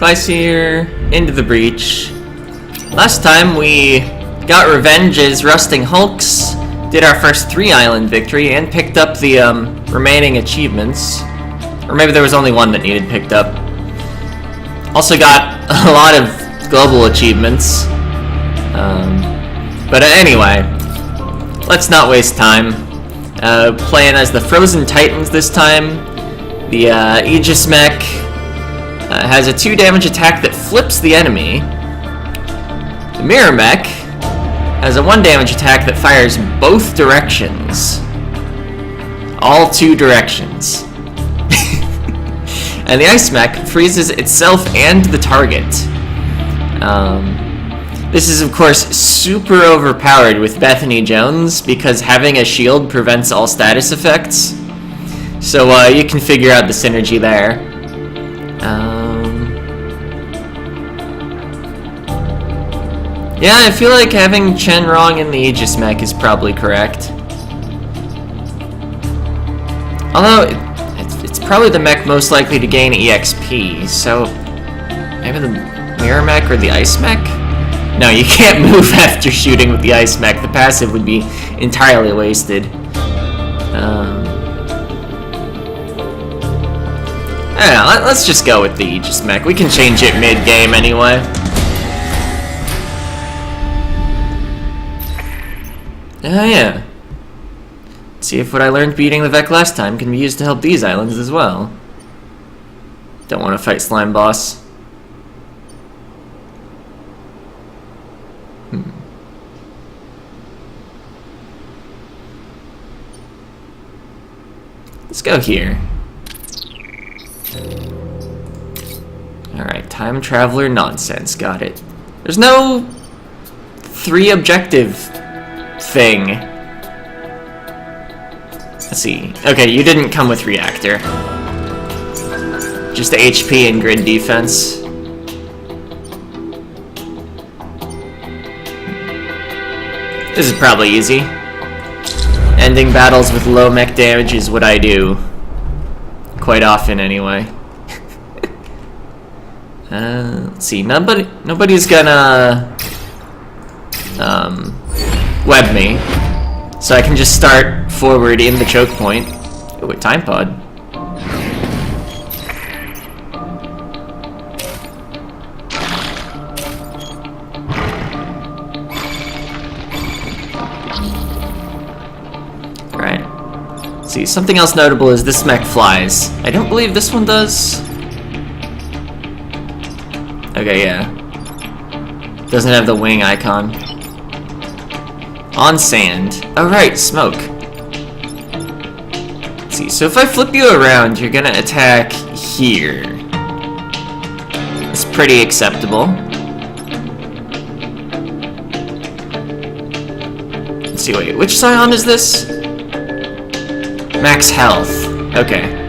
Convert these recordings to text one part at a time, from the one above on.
Spicier, into the breach. Last time we got revenge as Rusting Hulks, did our first 3-island victory, and picked up the remaining achievements. Or maybe there was only one that needed picked up. Also got a lot of global achievements. But anyway, let's not waste time. Playing as the Frozen Titans this time. The Aegis mech has a 2 damage attack that flips the enemy. The Mirror mech has a 1 damage attack that fires both directions. All 2 directions. And the Ice mech freezes itself and the target. This is, of course, super overpowered with Bethany Jones because having a shield prevents all status effects. So you can figure out the synergy there. Yeah, I feel like having Chen Rong in the Aegis mech is probably correct. Although, it's probably the mech most likely to gain EXP, so maybe the Mirror mech or the Ice mech? No, you can't move after shooting with the Ice mech. The passive would be entirely wasted. Yeah, let's just go with the Aegis mech. We can change it mid-game anyway. Yeah. See if what I learned beating the Vec last time can be used to help these islands as well. Don't want to fight Slime Boss. Let's go here. Alright, time traveler nonsense, got it. There's no 3 objective thing. Let's see. Okay, you didn't come with reactor. Just the HP and grid defense. This is probably easy. Ending battles with low mech damage is what I do. Quite often, anyway. Let's see. Nobody's gonna web me, so I can just start forward in the choke point. Ooh, a time pod. Alright. See, something else notable is this mech flies. I don't believe this one does. Okay, yeah. Doesn't have the wing icon. On sand. Oh, right, smoke. Let's see, so if I flip you around, you're gonna attack here. It's pretty acceptable. Let's see, wait, which Scion is this? Max health. Okay.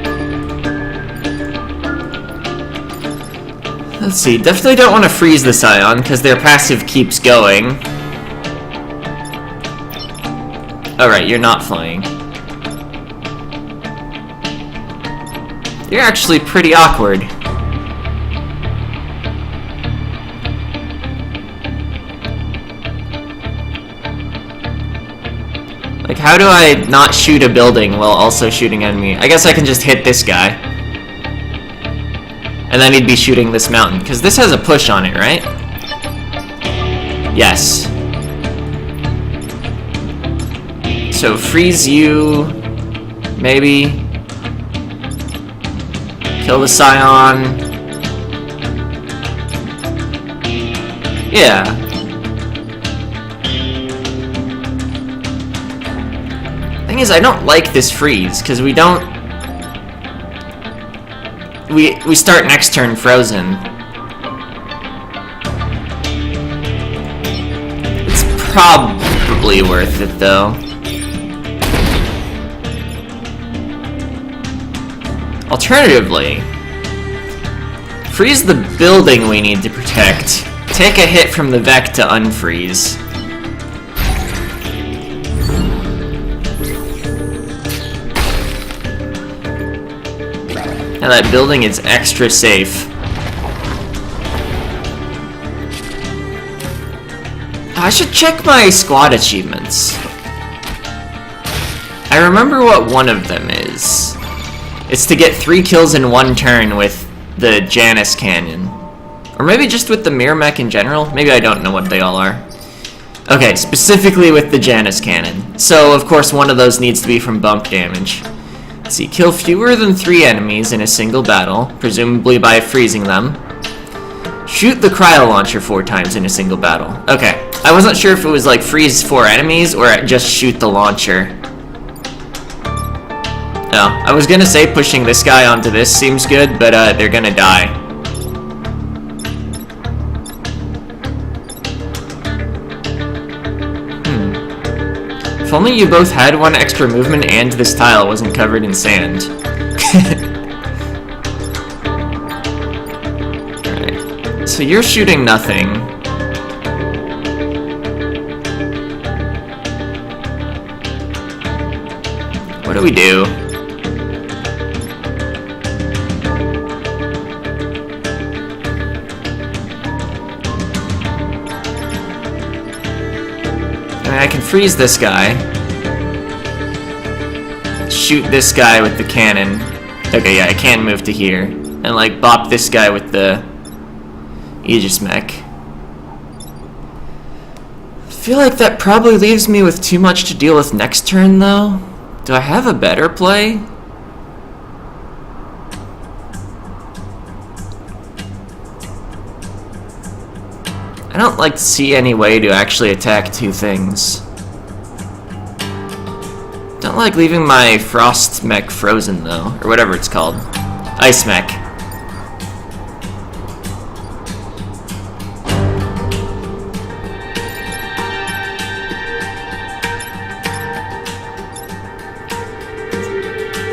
Let's see, definitely don't want to freeze the Scion, because their passive keeps going. Alright, you're not flying. You're actually pretty awkward. Like, how do I not shoot a building while also shooting enemy? I guess I can just hit this guy. And then he'd be shooting this mountain, because this has a push on it, right? Yes. So freeze you, maybe. Kill the Scion. Yeah. Thing is, I don't like this freeze, because we don't... We start next turn frozen. It's probably worth it, though. Alternatively, freeze the building we need to protect. Take a hit from the Vec to unfreeze. Now that building is extra safe. I should check my squad achievements. I remember what one of them is. It's to get 3 kills in 1 turn with the Janus cannon. Or maybe just with the mirror mech in general. Maybe I don't know what they all are. Okay, specifically with the Janus cannon. So, of course, one of those needs to be from bump damage. Let's see, kill fewer than 3 enemies in a single battle, presumably by freezing them. Shoot the cryo launcher 4 times in a single battle. Okay, I wasn't sure if it was like freeze 4 enemies or just shoot the launcher. No, I was gonna say pushing this guy onto this seems good, but they're gonna die. If only you both had 1 extra movement and this tile wasn't covered in sand. Alright, so you're shooting nothing. What do we do? I can freeze this guy. Shoot this guy with the cannon. Okay, yeah, I can move to here. And, like, bop this guy with the Aegis mech. I feel like that probably leaves me with too much to deal with next turn, though. Do I have a better play? I don't like to see any way to actually attack 2 things. Don't like leaving my frost mech frozen though, or whatever it's called. Ice mech.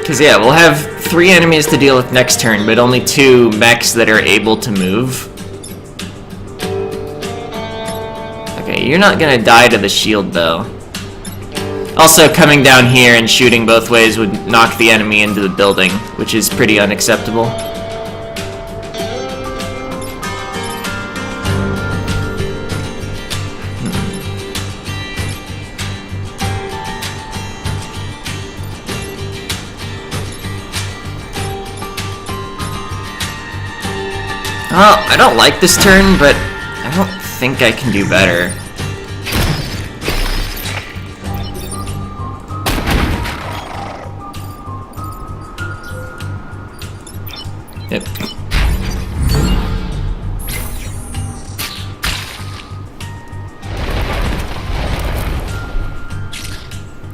Because yeah, we'll have 3 enemies to deal with next turn, but only 2 mechs that are able to move. Okay, you're not gonna die to the shield, though. Also, coming down here and shooting both ways would knock the enemy into the building, which is pretty unacceptable. Oh, I don't like this turn, but I don't think I can do better. Yep.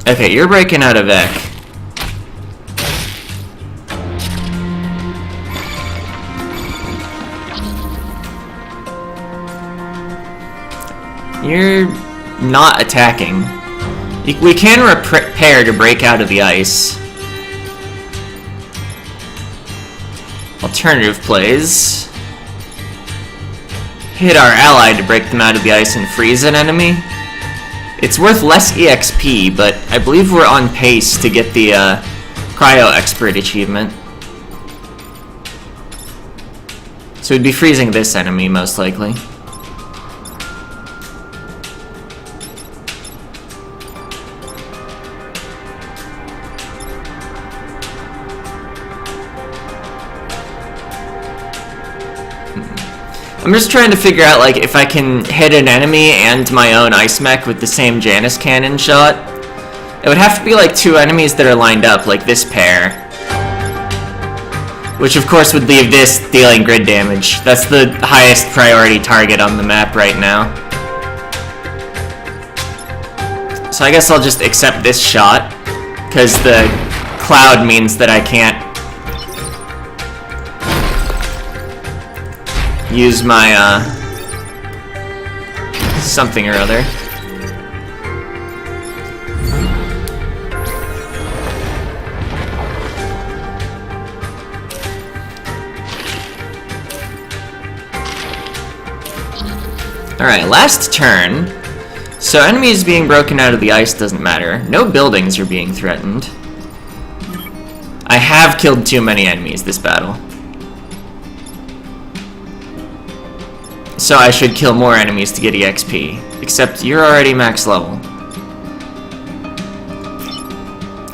Okay, you're breaking out of Ek. You're not attacking. We can prepare to break out of the ice. Alternative plays. Hit our ally to break them out of the ice and freeze an enemy. It's worth less EXP, but I believe we're on pace to get the Cryo Expert achievement. So we'd be freezing this enemy, most likely. I'm just trying to figure out, like, if I can hit an enemy and my own ice mech with the same Janus cannon shot. It would have to be, like, 2 enemies that are lined up, like this pair. Which, of course, would leave this dealing grid damage. That's the highest priority target on the map right now. So I guess I'll just accept this shot, because the cloud means that I can't use my, something or other. Alright, last turn. So enemies being broken out of the ice doesn't matter. No buildings are being threatened. I have killed too many enemies this battle. So I should kill more enemies to get EXP. Except you're already max level.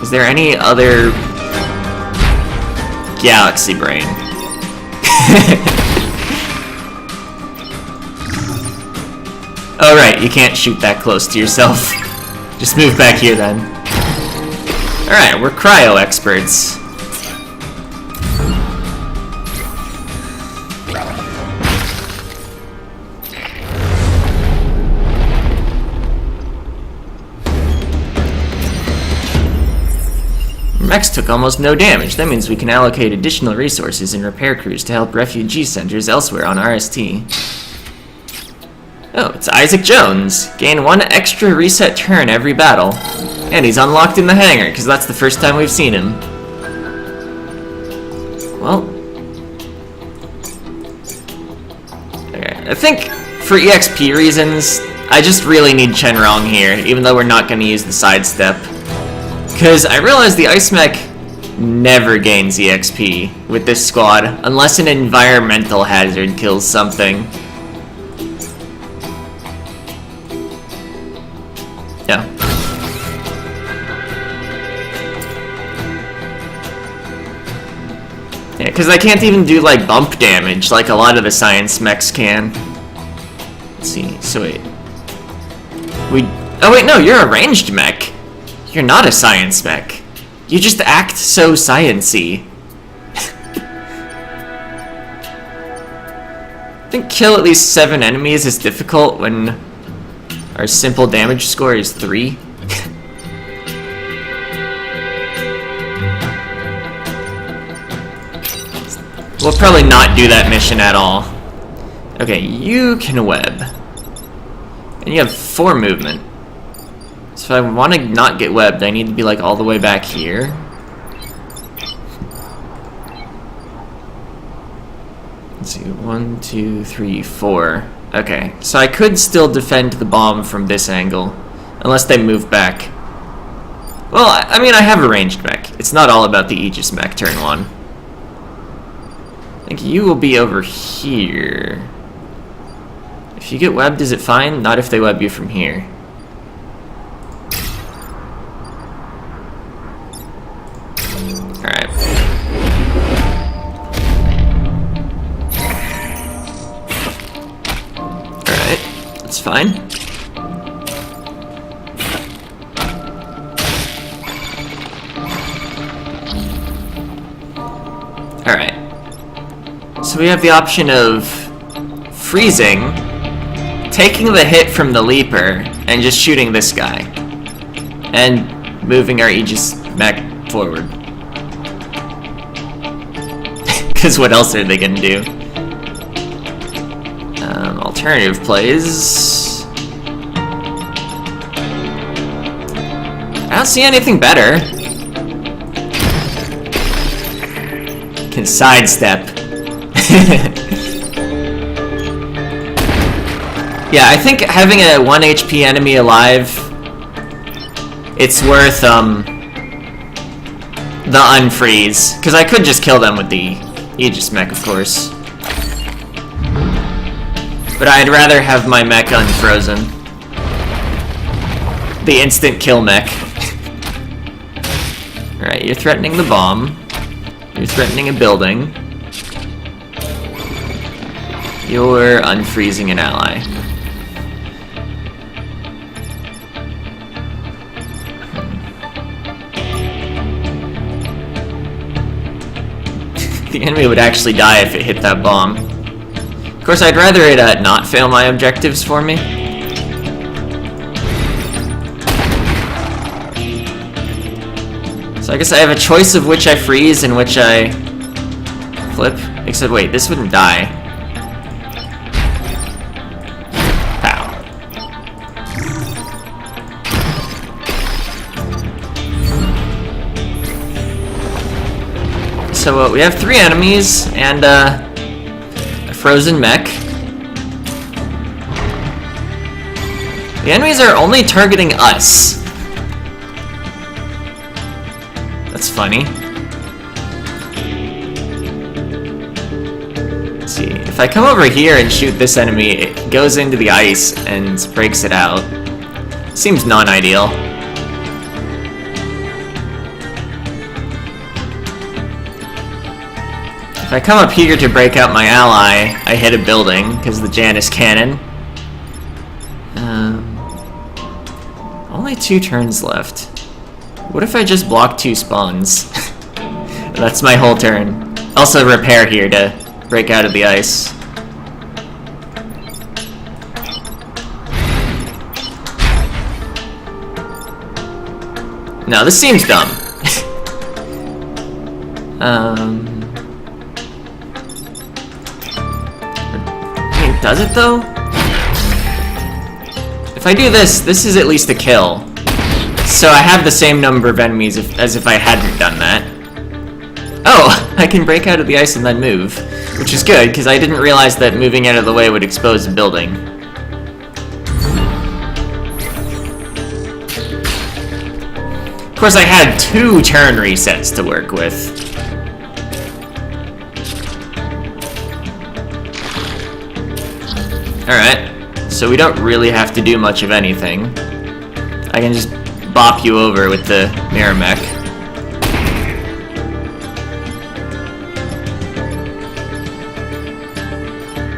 Is there any other... Galaxy Brain. Oh right, you can't shoot that close to yourself. Just move back here then. Alright, we're cryo experts. Mechs took almost no damage. That means we can allocate additional resources and repair crews to help refugee centers elsewhere on RST. Oh, it's Isaac Jones. Gain 1 extra reset turn every battle. And he's unlocked in the hangar, because that's the first time we've seen him. Well... Okay, I think for EXP reasons, I just really need Shenrong here, even though we're not going to use the sidestep. Because I realize the Ice Mech never gains EXP with this squad, unless an environmental hazard kills something. Yeah. Yeah, because I can't even do, like, bump damage like a lot of the science mechs can. Let's see, so wait. Oh wait, no, you're a ranged mech. You're not a science mech. You just act so science-y. I think kill at least 7 enemies is difficult when our simple damage score is 3. We'll probably not do that mission at all. Okay, you can web. And you have 4 movement. So if I want to not get webbed, I need to be like all the way back here. Let's see, 1, 2, 3, 4. Okay, so I could still defend the bomb from this angle, unless they move back. Well, I mean, I have a ranged mech. It's not all about the Aegis mech turn 1. I think you will be over here. If you get webbed, is it fine? Not if they web you from here. Alright. Alright, that's fine. Alright. So we have the option of freezing, taking the hit from the Leaper, and just shooting this guy. And moving our Aegis mech forward. Because what else are they gonna do? Alternative plays... I don't see anything better. Can sidestep. Yeah, I think having a 1 HP enemy alive, it's worth the unfreeze, because I could just kill them with the Aegis mech, of course. But I'd rather have my mech unfrozen. The instant kill mech. Alright, you're threatening the bomb. You're threatening a building. You're unfreezing an ally. The enemy would actually die if it hit that bomb. Of course, I'd rather it not fail my objectives for me. So I guess I have a choice of which I freeze and which I flip. Except wait, this wouldn't die. Pow. So we have 3 enemies and a frozen mech. The enemies are only targeting us. That's funny. Let's see. If I come over here and shoot this enemy, it goes into the ice and breaks it out. Seems non-ideal. If I come up here to break out my ally, I hit a building because of the Janus cannon. Only 2 turns left. What if I just block 2 spawns? That's my whole turn. Also repair here to break out of the ice. No, this seems dumb. I mean, does it though? If I do this, this is at least a kill. So I have the same number of enemies as if I hadn't done that. Oh, I can break out of the ice and then move, which is good, because I didn't realize that moving out of the way would expose the building. Of course, I had 2 turn resets to work with. Alright, so we don't really have to do much of anything. I can just bop you over with the mirror mech.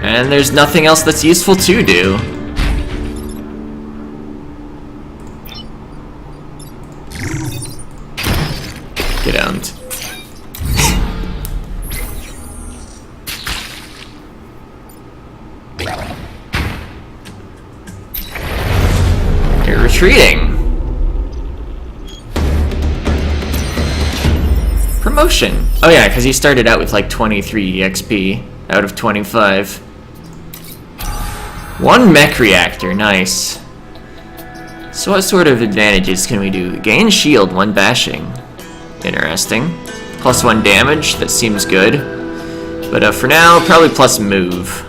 And there's nothing else that's useful to do. Get owned. You're retreating. Promotion. Oh yeah, because you started out with like 23 XP out of 25. 1 mech reactor, nice. So what sort of advantages can we do? Gain shield, 1 bashing. Interesting. +1 damage, that seems good. But for now, probably plus move.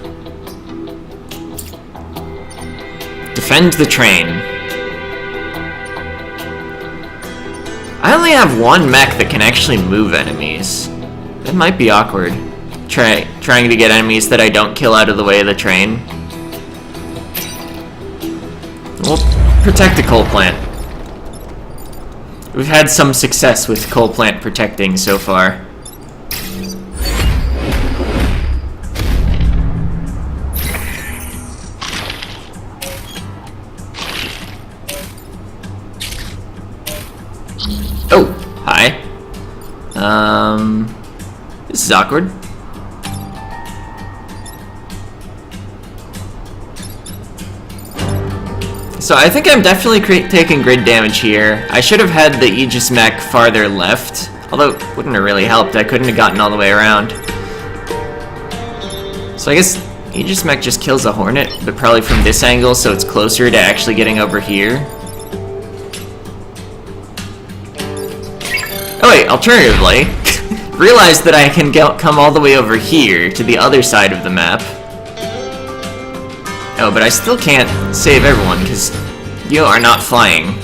Defend the train. I only have 1 mech that can actually move enemies. That might be awkward. Trying to get enemies that I don't kill out of the way of the train. We'll protect the coal plant. We've had some success with coal plant protecting so far. Oh, hi. This is awkward. So I think I'm definitely taking grid damage here. I should have had the Aegis mech farther left, although it wouldn't have really helped. I couldn't have gotten all the way around. So I guess Aegis mech just kills a Hornet, but probably from this angle, so it's closer to actually getting over here. Oh wait, alternatively, realize that I can come all the way over here to the other side of the map. Oh, but I still can't save everyone, because you are not flying.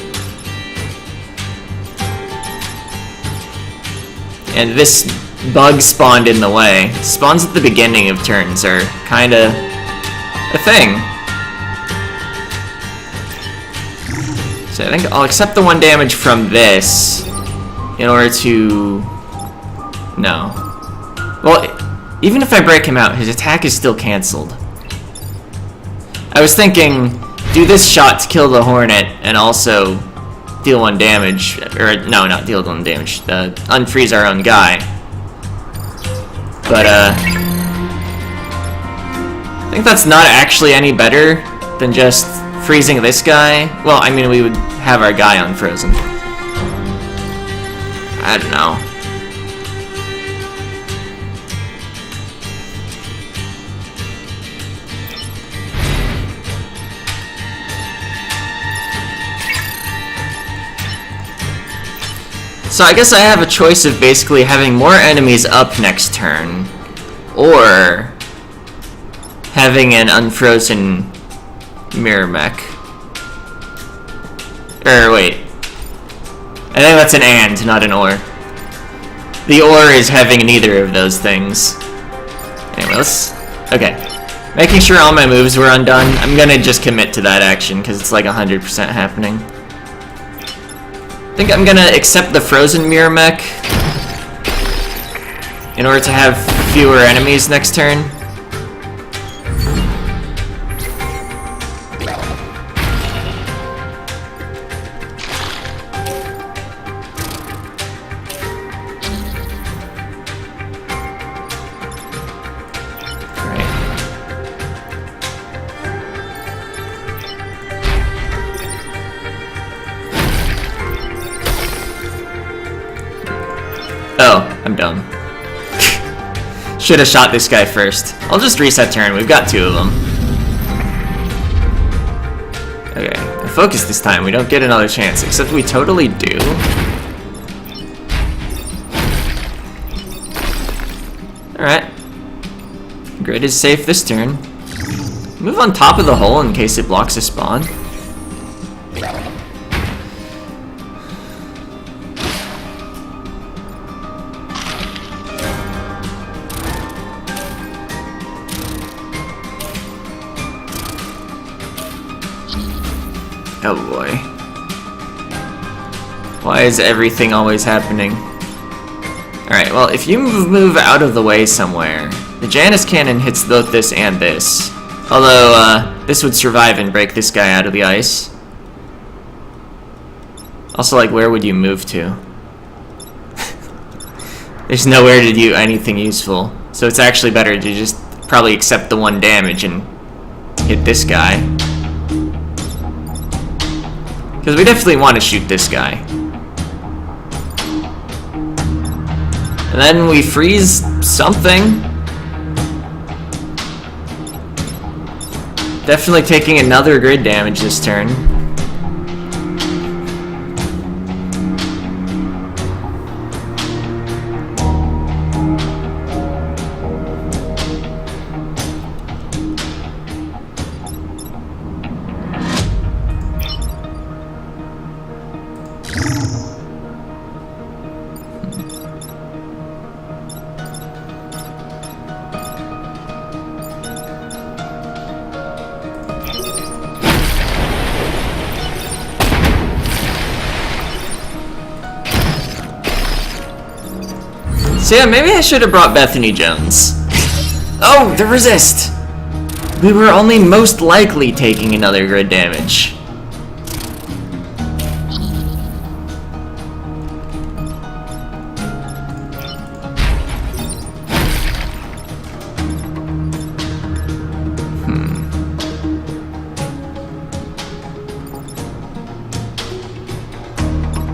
And this bug spawned in the way. Spawns at the beginning of turns are kinda a thing. So I think I'll accept the 1 damage from this in order to... No. Well, even if I break him out, his attack is still cancelled. I was thinking, do this shot to kill the Hornet and also deal 1 damage, or no, not deal 1 damage, unfreeze our own guy. But I think that's not actually any better than just freezing this guy. Well, I mean, we would have our guy unfrozen. I don't know. So I guess I have a choice of basically having more enemies up next turn, or having an unfrozen mirror mech. Or wait, I think that's an and, not an or. The or is having neither of those things. Anyway, let's Okay. Making sure all my moves were undone. I'm gonna just commit to that action because it's like 100% happening. I think I'm gonna accept the frozen mirror mech in order to have fewer enemies next turn. Oh, I'm dumb. Should have shot this guy first. I'll just reset turn. We've got 2 of them. Okay, focus this time. We don't get another chance, except we totally do. Alright. Grid is safe this turn. Move on top of the hole in case it blocks a spawn. Oh boy. Why is everything always happening? Alright, well, if you move out of the way somewhere, the Janus cannon hits both this and this. Although, this would survive and break this guy out of the ice. Also, like, where would you move to? There's nowhere to do anything useful. So it's actually better to just probably accept the 1 damage and hit this guy. Because we definitely want to shoot this guy. And then we freeze something. Definitely taking another grid damage this turn. So yeah, maybe I should have brought Bethany Jones. Oh, the resist! We were only most likely taking another grid damage.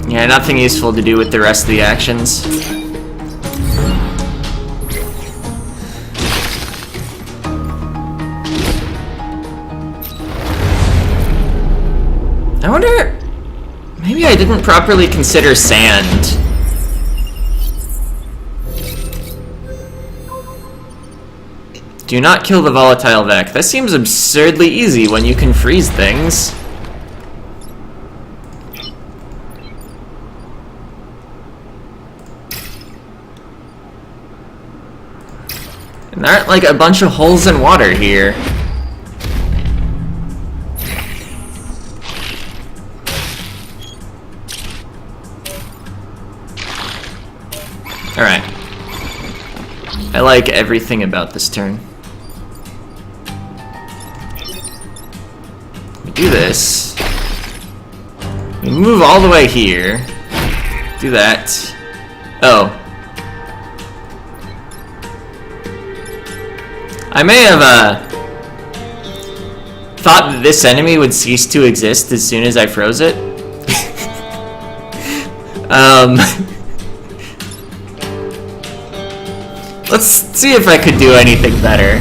Yeah, nothing useful to do with the rest of the actions. I wonder, maybe I didn't properly consider sand. Do not kill the volatile Vec. That seems absurdly easy when you can freeze things. And there aren't like a bunch of holes in water here. Alright. I like everything about this turn. We do this. We move all the way here. Do that. Oh. I may have, thought that this enemy would cease to exist as soon as I froze it. Let's see if I could do anything better.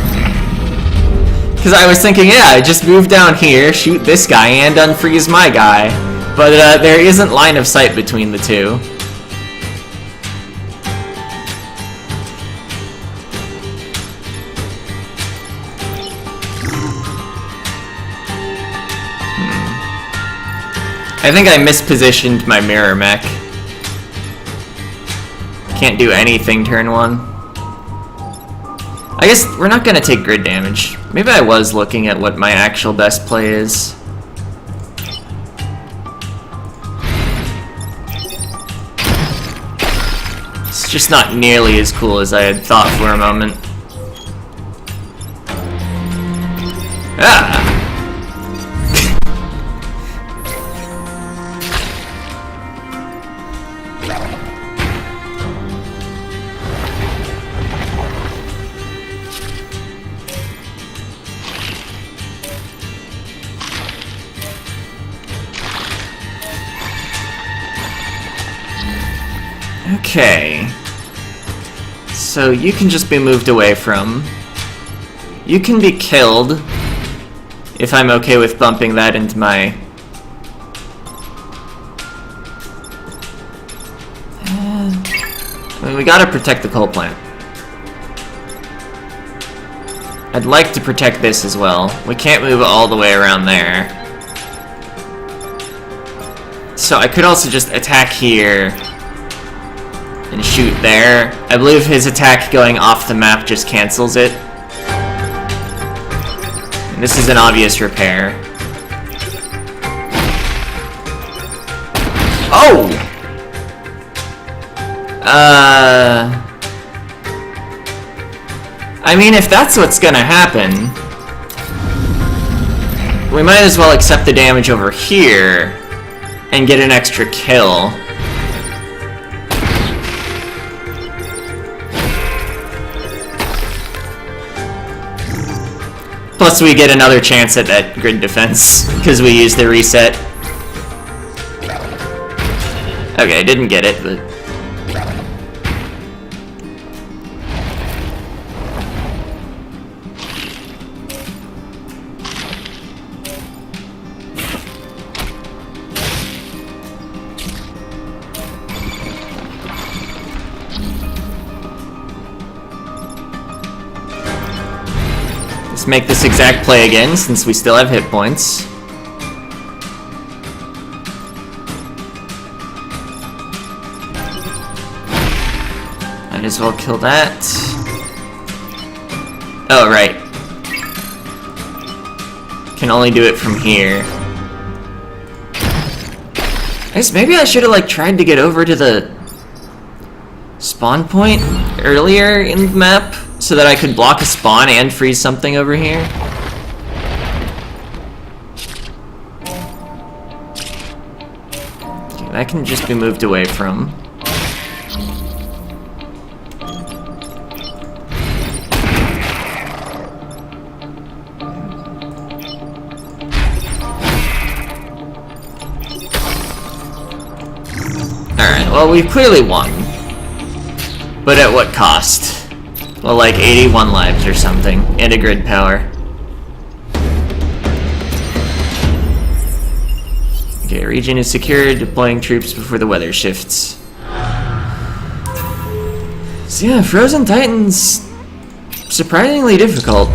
Because I was thinking, yeah, I just move down here, shoot this guy, and unfreeze my guy. But there isn't line of sight between the two. I think I mispositioned my mirror mech. Can't do anything turn 1. I guess we're not gonna take grid damage. Maybe I was looking at what my actual best play is. It's just not nearly as cool as I had thought for a moment. Ah! Okay. So you can just be moved away from. You can be killed. If I'm okay with bumping that into my... I mean, we gotta protect the coal plant. I'd like to protect this as well. We can't move all the way around there. So I could also just attack here and shoot there. I believe his attack going off the map just cancels it. And this is an obvious repair. Oh! I mean, if that's what's gonna happen, we might as well accept the damage over here and get an extra kill. Plus we get another chance at that grid defense, because we used the reset. Okay, I didn't get it, but... Let's make this exact play again, since we still have hit points. Might as well kill that. Oh, right. Can only do it from here. I guess maybe I should have, like, tried to get over to the spawn point earlier in the map, so that I could block a spawn and freeze something over here. Okay, that can just be moved away from. Alright, well, we've clearly won. But at what cost? Well, like 81 lives or something, and a grid power. Okay, region is secured, deploying troops before the weather shifts. So yeah, Frozen Titan's surprisingly difficult,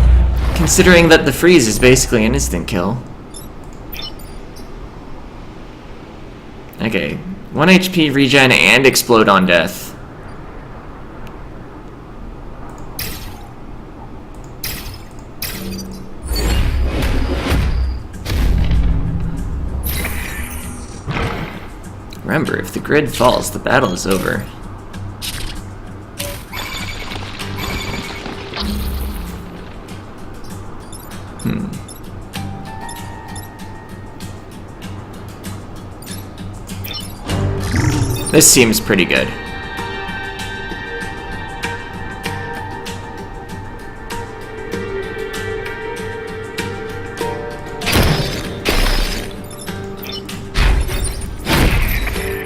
considering that the freeze is basically an instant kill. Okay, 1 HP regen and explode on death. Remember, if the grid falls, the battle is over. This seems pretty good.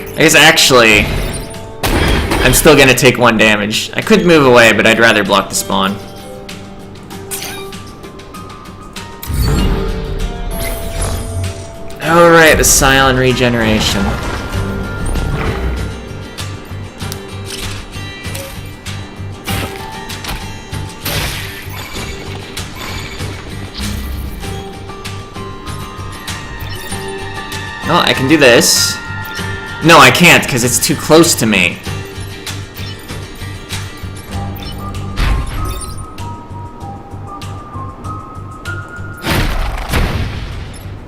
I guess actually, I'm still gonna take 1 damage. I could move away, but I'd rather block the spawn. Alright, the Scion regeneration. Oh, I can do this. No, I can't, because it's too close to me.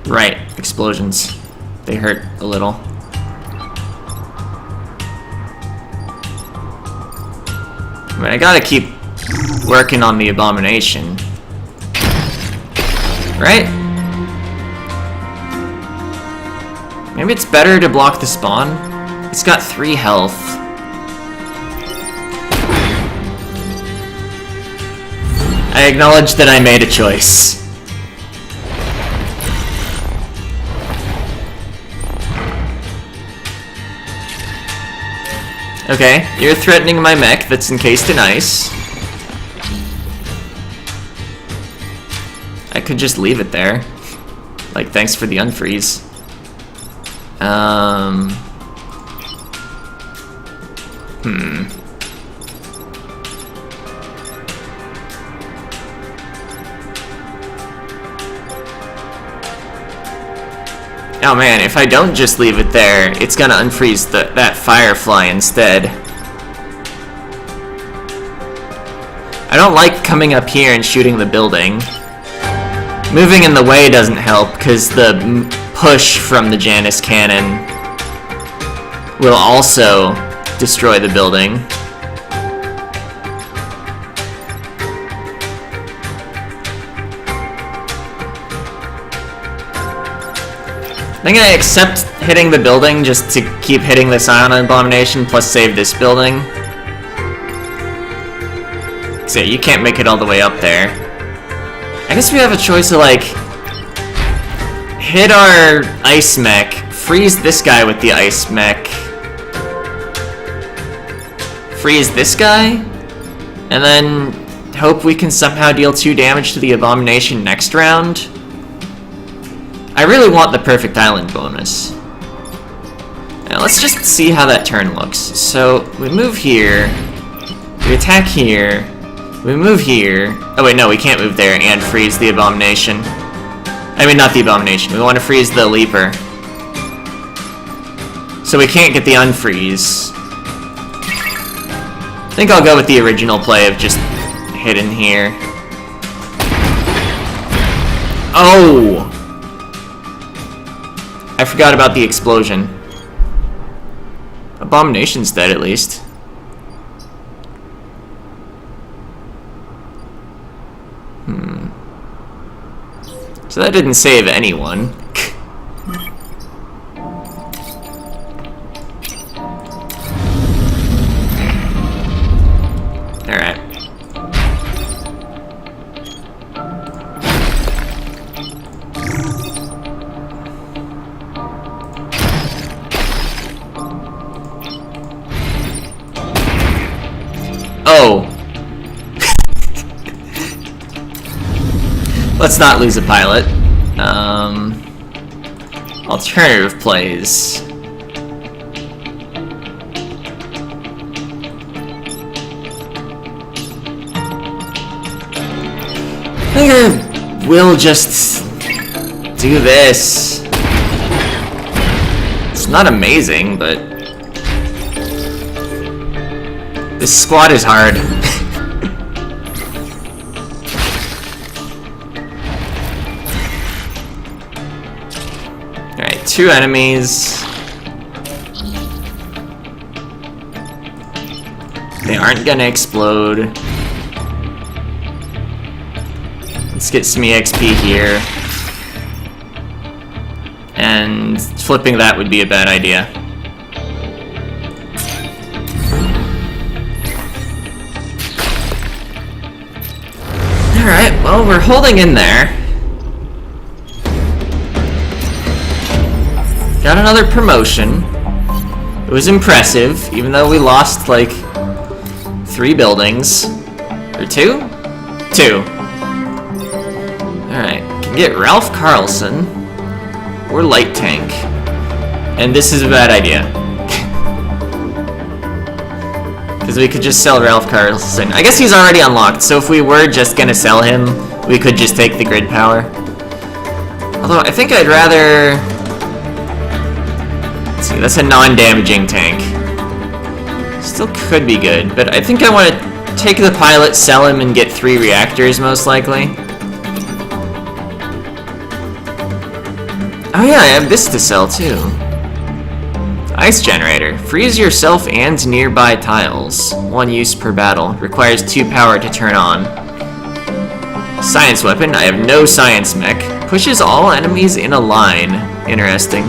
Right, explosions. They hurt a little. I mean, I gotta keep working on the abomination. Right? Maybe it's better to block the spawn? It's got 3 health. I acknowledge that I made a choice. Okay, you're threatening my mech that's encased in ice. I could just leave it there. Like, thanks for the unfreeze. Oh man, if I don't just leave it there, it's gonna unfreeze that firefly instead. I don't like coming up here and shooting the building. Moving in the way doesn't help, because the push from the Janus cannon will also destroy the building. I think I accept hitting the building just to keep hitting this ion abomination plus save this building. So you can't make it all the way up there. I guess we have a choice of like hit our ice mech, freeze this guy with the ice mech, freeze this guy, and then hope we can somehow deal 2 damage to the abomination next round. I really want the perfect island bonus. Now let's just see how that turn looks. So we move here, we attack here, we move here. Oh wait, no, we can't move there and freeze the abomination. I mean, not the abomination. We want to freeze the leaper. So we can't get the unfreeze. I think I'll go with the original play of just hitting here. Oh! I forgot about the explosion. Abomination's dead, at least. So that didn't save anyone. Alright. Oh. Let's not lose a pilot. Alternative plays. I think I will just do this. It's not amazing, but this squad is hard. Alright, 2 enemies. They aren't gonna explode. Let's get some EXP here. And flipping that would be a bad idea. Alright, well, we're holding in there. Got another promotion. It was impressive, even though we lost, like, 3 buildings. Or 2? 2. Alright, can get Ralph Carlson. Or Light Tank. And this is a bad idea. Because we could just sell Ralph Carlson. I guess he's already unlocked, so if we were just gonna sell him, we could just take the grid power. Although, I think I'd rather... Let's see, that's a non-damaging tank. Still could be good, but I think I want to take the pilot, sell him, and get 3 reactors, most likely. Oh yeah, I have this to sell too. Ice generator. Freeze yourself and nearby tiles. 1 use per battle. Requires 2 power to turn on. Science weapon. I have no science mech. Pushes all enemies in a line. Interesting.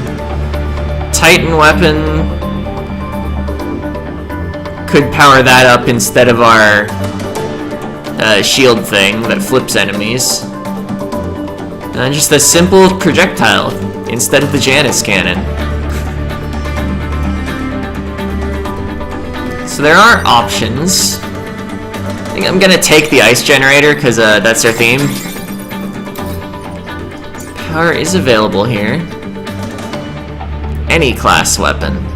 Titan weapon. Could power that up instead of our shield thing that flips enemies. And just a simple projectile instead of the Janus cannon. So there are options. I think I'm gonna take the ice generator because that's their theme. Power is available here. Any class weapon.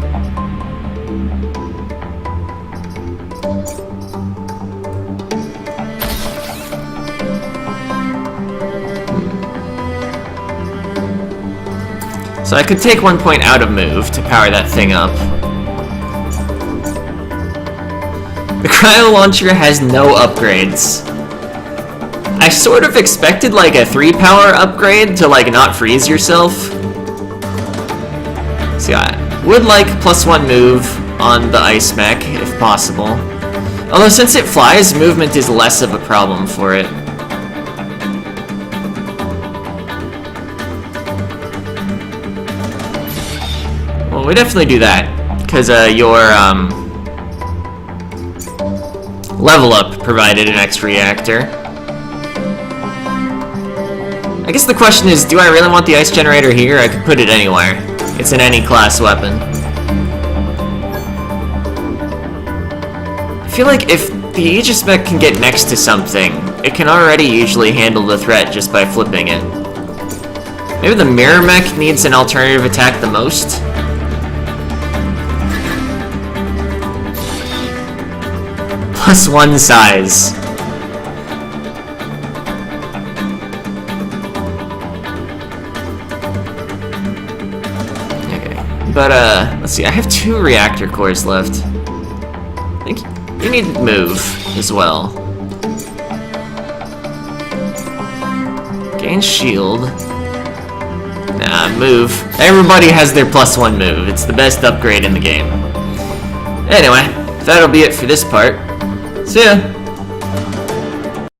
So I could take 1 point out of move to power that thing up. The cryo launcher has no upgrades. I sort of expected like a 3 power upgrade to like not freeze yourself. So yeah, I would like +1 move on the ice mech if possible. Although since it flies, movement is less of a problem for it. Well, we definitely do that, because your level up provided an X reactor. I guess the question is, do I really want the ice generator here? I could put it anywhere. It's an any class weapon. I feel like if the Aegis mech can get next to something, it can already usually handle the threat just by flipping it. Maybe the mirror mech needs an alternative attack the most? +1 size. Okay, but let's see, I have 2 reactor cores left. I think you need to move as well. Gain shield. Nah, move. Everybody has their +1 move. It's the best upgrade in the game. Anyway, that'll be it for this part. See ya!